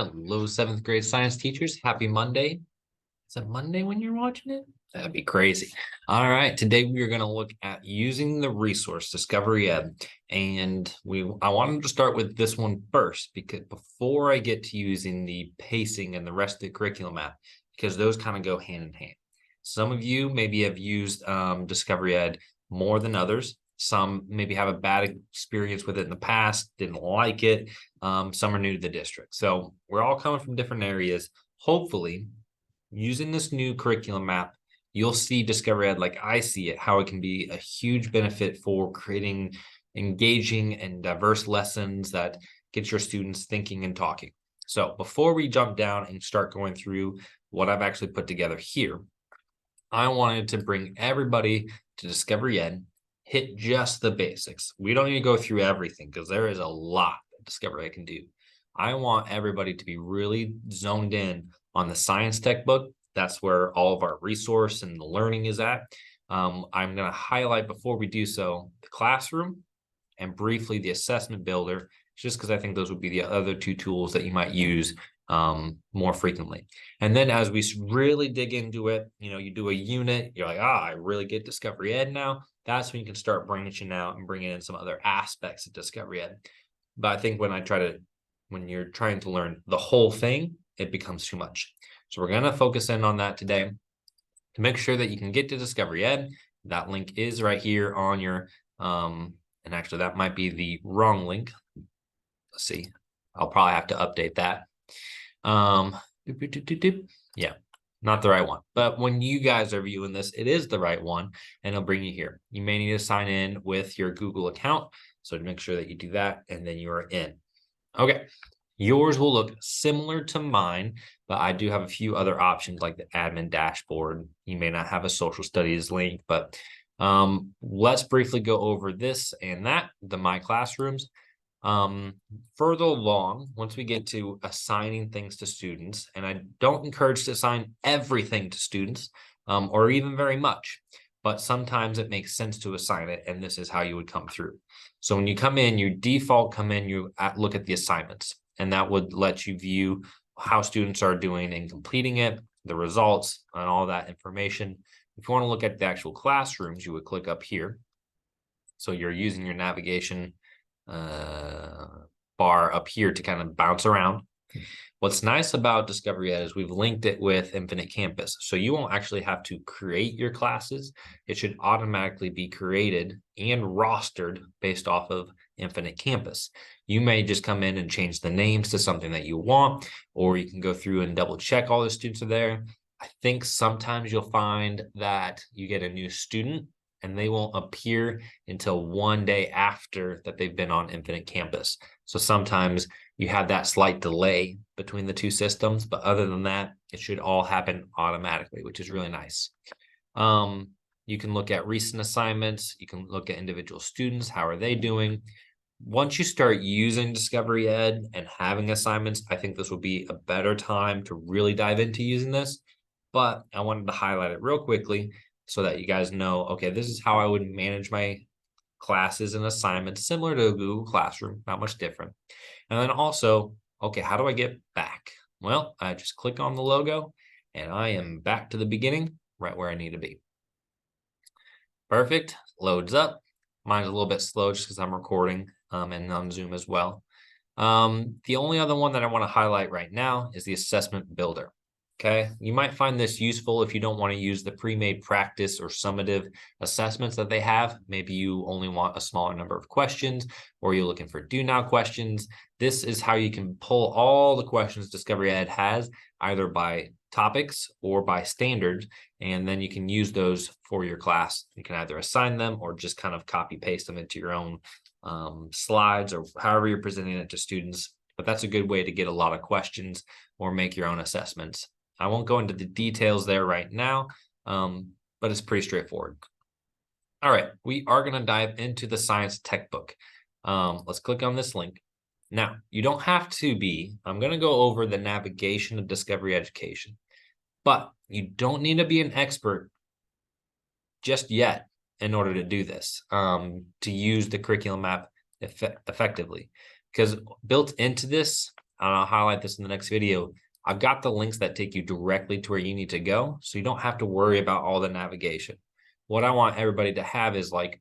Hello, seventh grade science teachers. Happy Monday. Is it Monday when you're watching it? That'd be crazy. All right, today we are going to look at using the resource Discovery Ed. And I wanted to start with this one first, because before I get to using the pacing and the rest of the curriculum app, because those kind of go hand in hand. Some of you maybe have used Discovery Ed more than others. Some maybe have a bad experience with it in the past, didn't like it. Some are new to the district. So we're all coming from different areas. Hopefully, using this new curriculum map, you'll see Discovery Ed like I see it, how it can be a huge benefit for creating engaging and diverse lessons that get your students thinking and talking. So before we jump down and start going through what I've actually put together here, I wanted to bring everybody to Discovery Ed, hit just the basics. We don't need to go through everything because there is a lot that Discovery Ed can do. I want everybody to be really zoned in on the science textbook. That's where all of our resource and the learning is at. I'm going to highlight before we do so the classroom and briefly the assessment builder, just because I think those would be the other two tools that you might use more frequently. And then as we really dig into it, you do a unit, you're like, I really get Discovery Ed now. That's when you can start branching out and bringing in some other aspects of Discovery Ed. But I think when you're trying to learn the whole thing, it becomes too much. So we're going to focus in on that today to make sure that you can get to Discovery Ed. That link is right here on your, and actually that might be the wrong link. Let's see. I'll probably have to update that. Yeah, not the right one. But when you guys are viewing this, it is the right one, and it'll bring you here. You may need to sign in with your Google account. So to make sure that you do that, and then you are in. Okay. Yours will look similar to mine, but I do have a few other options like the admin dashboard. You may not have a social studies link, but let's briefly go over this and that, the My Classrooms. Further along, once we get to assigning things to students, and I don't encourage to assign everything to students or even very much, but sometimes it makes sense to assign it, and this is how you would come through. So when you come in, you default come in, you look at the assignments, and that would let you view how students are doing and completing it, the results, and all that information. If you want to look at the actual classrooms, you would click up here. So you're using your navigation bar up here to kind of bounce around. What's nice about Discovery Ed is we've linked it with Infinite Campus. So you won't actually have to create your classes. It should automatically be created and rostered based off of Infinite Campus. You may just come in and change the names to something that you want, or you can go through and double check all the students are there. I think sometimes you'll find that you get a new student and they won't appear until one day after that they've been on Infinite Campus. So sometimes you have that slight delay between the two systems, but other than that, it should all happen automatically, which is really nice. You can look at recent assignments. You can look at individual students. How are they doing? Once you start using Discovery Ed and having assignments, I think this will be a better time to really dive into using this. But I wanted to highlight it real quickly so that you guys know, okay, this is how I would manage my classes and assignments, similar to a Google Classroom, not much different. And then also, okay, how do I get back? Well, I just click on the logo and I am back to the beginning, right where I need to be. Perfect, loads up. Mine's a little bit slow just because I'm recording and on Zoom as well. The only other one that I want to highlight right now is the assessment builder. Okay, you might find this useful if you don't want to use the pre-made practice or summative assessments that they have. Maybe you only want a smaller number of questions, or you're looking for do now questions. This is how you can pull all the questions Discovery Ed has, either by topics or by standards, and then you can use those for your class. You can either assign them or just kind of copy paste them into your own slides or however you're presenting it to students. But that's a good way to get a lot of questions or make your own assessments. I won't go into the details there right now, but it's pretty straightforward. All right, we are going to dive into the science textbook. Let's click on this link. Now, you don't have to be. I'm going to go over the navigation of Discovery Education, but you don't need to be an expert just yet in order to do this, to use the curriculum map effectively. Because built into this and I'll highlight this in the next video, I've got the links that take you directly to where you need to go, so you don't have to worry about all the navigation. What I want everybody to have is like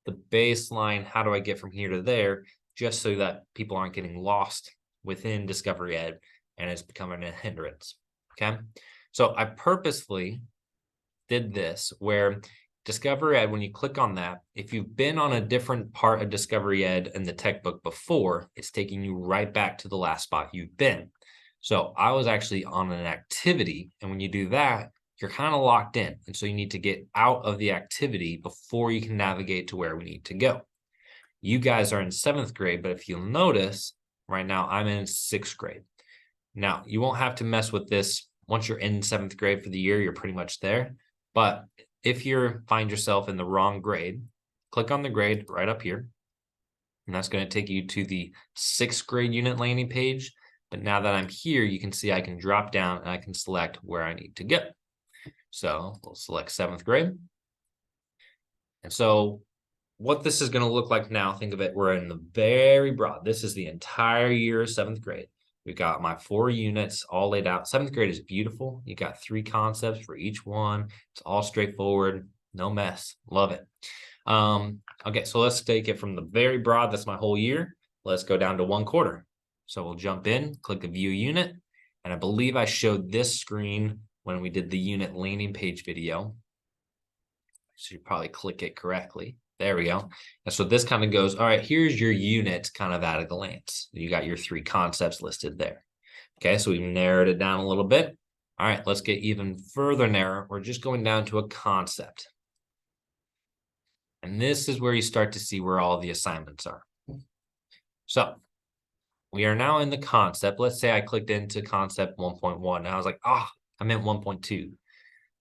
the baseline, how do I get from here to there, just so that people aren't getting lost within Discovery Ed and it's becoming a hindrance, okay? So I purposefully did this where Discovery Ed, when you click on that, if you've been on a different part of Discovery Ed in the tech book before, it's taking you right back to the last spot you've been. So I was actually on an activity, and when you do that, you're kind of locked in. And so you need to get out of the activity before you can navigate to where we need to go. You guys are in 7th grade, but if you'll notice, right now I'm in 6th grade. Now, you won't have to mess with this. Once you're in 7th grade for the year, you're pretty much there. But if you find yourself in the wrong grade, click on the grade right up here. And that's going to take you to the 6th grade unit landing page. But now that I'm here, you can see I can drop down and I can select where I need to go. So we'll select 7th grade. And so what this is going to look like now, think of it, we're in the very broad. This is the entire year of 7th grade. We've got my 4 units all laid out. 7th grade is beautiful. You got 3 concepts for each one. It's all straightforward, no mess. Love it. Okay, so let's take it from the very broad. That's my whole year. Let's go down to 1/4. So we'll jump in, click a view unit. And I believe I showed this screen when we did the unit landing page video. So you probably click it correctly. There we go. And so this kind of goes, all right, here's your unit kind of at a glance. You got your 3 concepts listed there. Okay, so we've narrowed it down a little bit. All right, let's get even further narrow. We're just going down to a concept. And this is where you start to see where all the assignments are. So we are now in the concept. Let's say I clicked into concept 1.1. And I was like, I meant 1.2.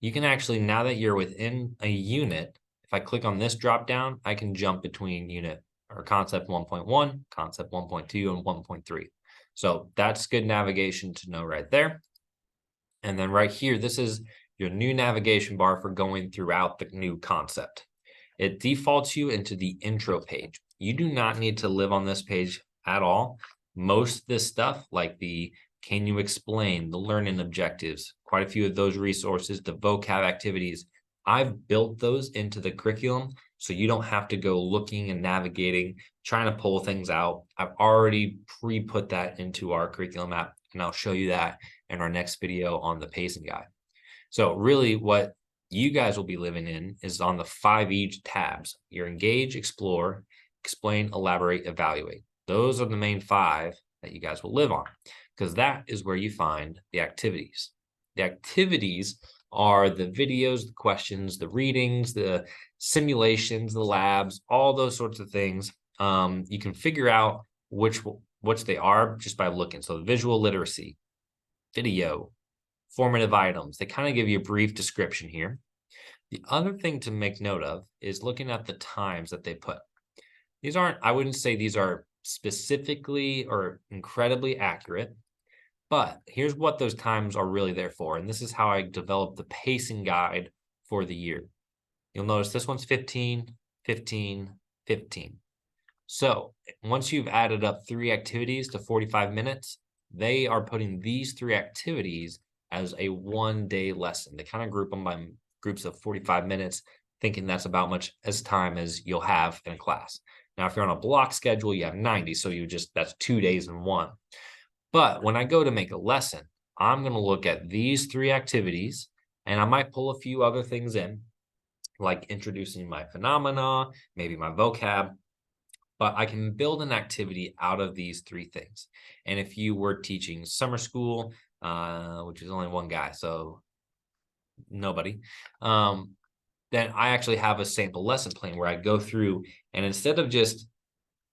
You can actually, now that you're within a unit, if I click on this drop down, I can jump between unit or concept 1.1, concept 1.2, and 1.3. So that's good navigation to know right there. And then right here, this is your new navigation bar for going throughout the new concept. It defaults you into the intro page. You do not need to live on this page at all. Most of this stuff, like the can you explain, the learning objectives, quite a few of those resources, the vocab activities, I've built those into the curriculum so you don't have to go looking and navigating, trying to pull things out. I've already pre-put that into our curriculum app, and I'll show you that in our next video on the pacing guide. So really what you guys will be living in is on the 5 each tabs. Your engage, explore, explain, elaborate, evaluate. Those are the main 5 that you guys will live on, because that is where you find the activities. The activities are the videos, the questions, the readings, the simulations, the labs, all those sorts of things. You can figure out which they are just by looking. So visual literacy, video, formative items, they kind of give you a brief description here. The other thing to make note of is looking at the times that they put. These aren't, I wouldn't say these are specifically or incredibly accurate, but here's what those times are really there for. And this is how I developed the pacing guide for the year. You'll notice this one's 15, 15, 15. So once you've added up 3 activities to 45 minutes, they are putting these 3 activities as a 1-day lesson. They kind of group them by groups of 45 minutes, thinking that's about much as time as you'll have in a class. Now, if you're on a block schedule, you have 90. So that's 2 days in one. But when I go to make a lesson, I'm going to look at these 3 activities, and I might pull a few other things in, like introducing my phenomena, maybe my vocab, but I can build an activity out of these 3 things. And if you were teaching summer school, which is only one guy, so nobody, then I actually have a sample lesson plan where I go through, and instead of just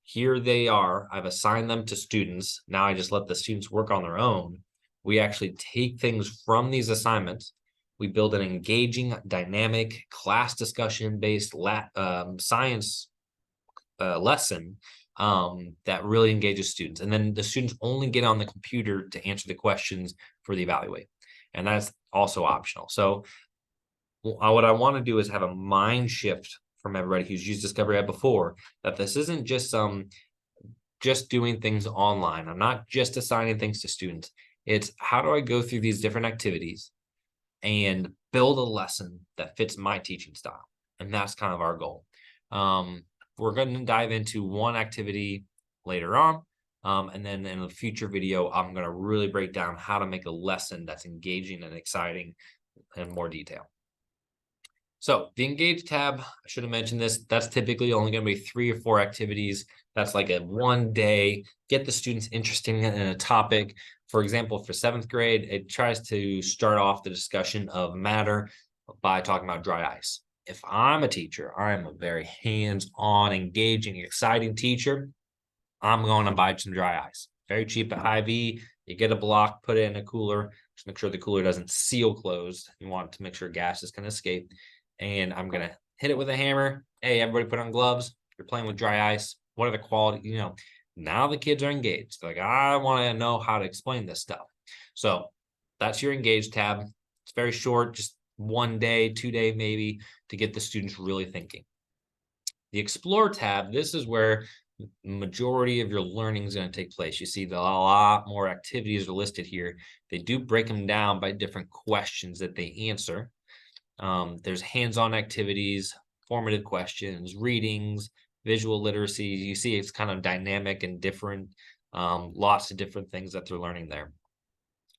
here they are, I've assigned them to students. Now I just let the students work on their own. We actually take things from these assignments. We build an engaging, dynamic, class discussion-based science lesson that really engages students. And then the students only get on the computer to answer the questions for the evaluate. And that's also optional. So what I want to do is have a mind shift from everybody who's used Discovery Ed before, that this isn't just some just doing things online. I'm not just assigning things to students. It's how do I go through these different activities and build a lesson that fits my teaching style? And that's kind of our goal. We're going to dive into one activity later on. And then in a future video, I'm going to really break down how to make a lesson that's engaging and exciting in more detail. So the engage tab, I should have mentioned this, that's typically only going to be 3 or 4 activities. That's like a one day, get the students interested in a topic. For example, for 7th grade, it tries to start off the discussion of matter by talking about dry ice. If I'm a teacher, I am a very hands-on, engaging, exciting teacher. I'm going to buy some dry ice. Very cheap at Hy-Vee. You get a block, put it in a cooler. Just make sure the cooler doesn't seal closed. You want to make sure gases can escape. And I'm going to hit it with a hammer. Hey, everybody put on gloves. You're playing with dry ice. What are the quality? Now the kids are engaged. They're like, I want to know how to explain this stuff. So that's your engage tab. It's very short, just 1 day, 2 day maybe, to get the students really thinking. The explore tab, this is where the majority of your learning is going to take place. You see a lot more activities are listed here. They do break them down by different questions that they answer. There's hands-on activities, formative questions, readings, visual literacy. You see it's kind of dynamic and different, lots of different things that they're learning there.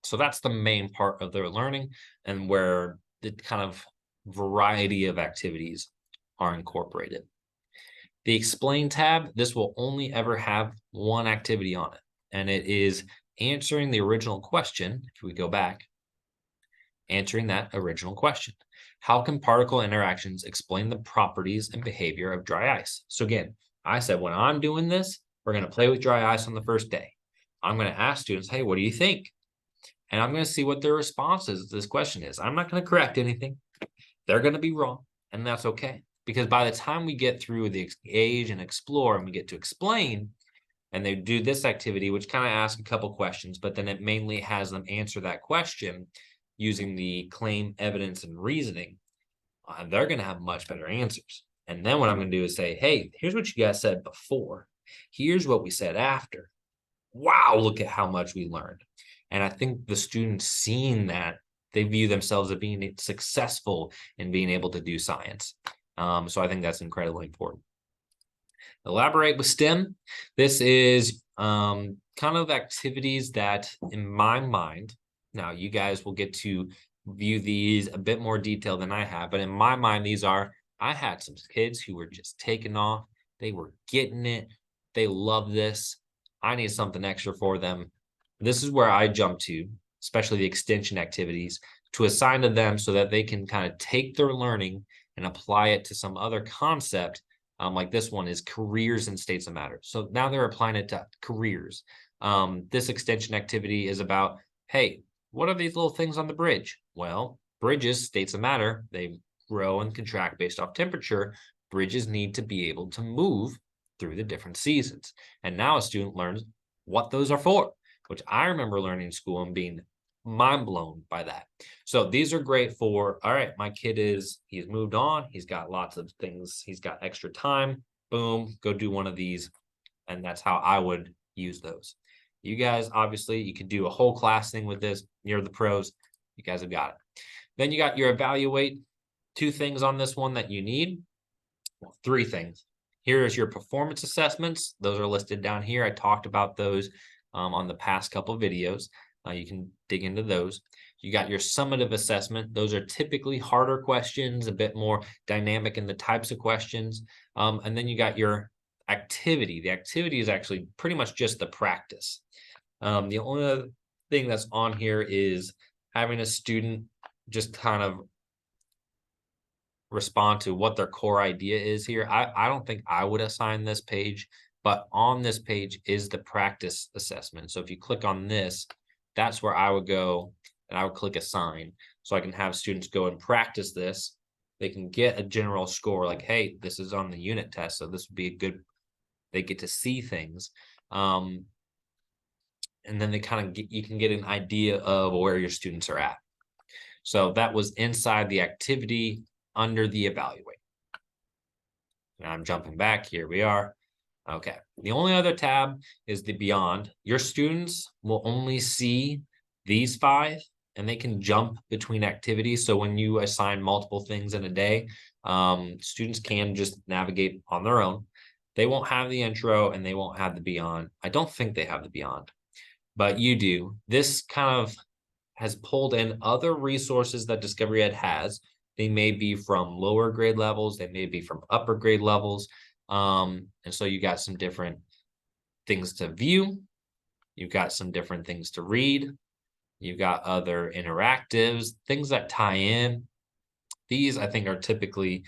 So that's the main part of their learning and where the kind of variety of activities are incorporated. The explain tab, this will only ever have one activity on it, and it is answering the original question. If we go back, answering that original question. How can particle interactions explain the properties and behavior of dry ice? So again, I said, when I'm doing this, we're going to play with dry ice on the first day. I'm going to ask students, hey, what do you think? And I'm going to see what their responses to this question is. I'm not going to correct anything. They're going to be wrong, and that's okay. Because by the time we get through the engage and explore and we get to explain, and they do this activity, which kind of asks a couple questions, but then it mainly has them answer that question using the claim, evidence, and reasoning, they're going to have much better answers. And then what I'm going to do is say, hey, here's what you guys said before. Here's what we said after. Wow, look at how much we learned. And I think the students seeing that, they view themselves as being successful in being able to do science. So I think that's incredibly important. Elaborate with STEM. This is kind of activities that, in my mind, now you guys will get to view these a bit more detail than I have, but in my mind, I had some kids who were just taking off. They were getting it. They love this. I need something extra for them. This is where I jump to, especially the extension activities, to assign to them so that they can kind of take their learning and apply it to some other concept. Like this one is careers and states of matter. So now they're applying it to careers. This extension activity is about, hey, what are these little things on the bridge? Well, bridges, states of matter, they grow and contract based off temperature. Bridges need to be able to move through the different seasons. And now a student learns what those are for, which I remember learning in school and being mind blown by that. So these are great for, all right, my kid he's moved on. He's got lots of things. He's got extra time. Boom, go do one of these. And that's how I would use those. You guys, obviously, you can do a whole class thing with this. You're the pros. You guys have got it. Then you got your evaluate. 2 things on this one that you need. Well, 3 things. Here is your performance assessments. Those are listed down here. I talked about those on the past couple of videos. You can dig into those. You got your summative assessment. Those are typically harder questions, a bit more dynamic in the types of questions. And then you got your activity. The activity is actually pretty much just the practice. The only other thing that's on here is having a student just kind of respond to what their core idea is here. I don't think I would assign this page, but on this page is the practice assessment. So if you click on this, that's where I would go and I would click assign. So I can have students go and practice this. They can get a general score like, hey, this is on the unit test. So this would be a good, they get to see things. And then they kind of you can get an idea of where your students are at. So that was inside the activity under the evaluate. Now I'm jumping back. Here we are. Okay. The only other tab is the Beyond. Your students will only see these 5, and they can jump between activities. So when you assign multiple things in a day, students can just navigate on their own. They won't have the intro and they won't have the Beyond. I don't think they have the Beyond, but you do. This kind of has pulled in other resources that Discovery Ed has. They may be from lower grade levels, they may be from upper grade levels. And so you got some different things to view, you've got some different things to read, you've got other interactives, things that tie in. These, I think, are typically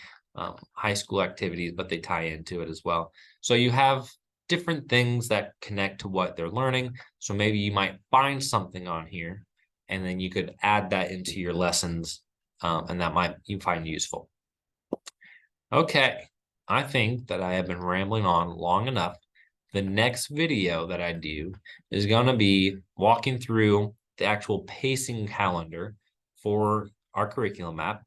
high school activities, but they tie into it as well. So you have different things that connect to what they're learning. So maybe you might find something on here, and then you could add that into your lessons, and that might you find useful. Okay, I think that I have been rambling on long enough. The next video that I do is going to be walking through the actual pacing calendar for our curriculum map.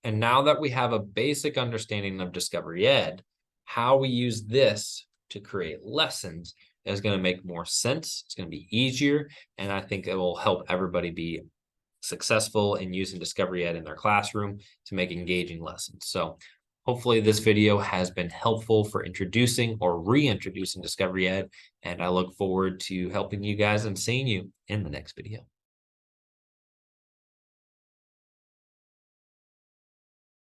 And now that we have a basic understanding of Discovery Ed, how we use this to create lessons is going to make more sense. It's going to be easier, and I think it will help everybody be successful in using Discovery Ed in their classroom to make engaging lessons. So hopefully this video has been helpful for introducing or reintroducing Discovery Ed, and I look forward to helping you guys and seeing you in the next video.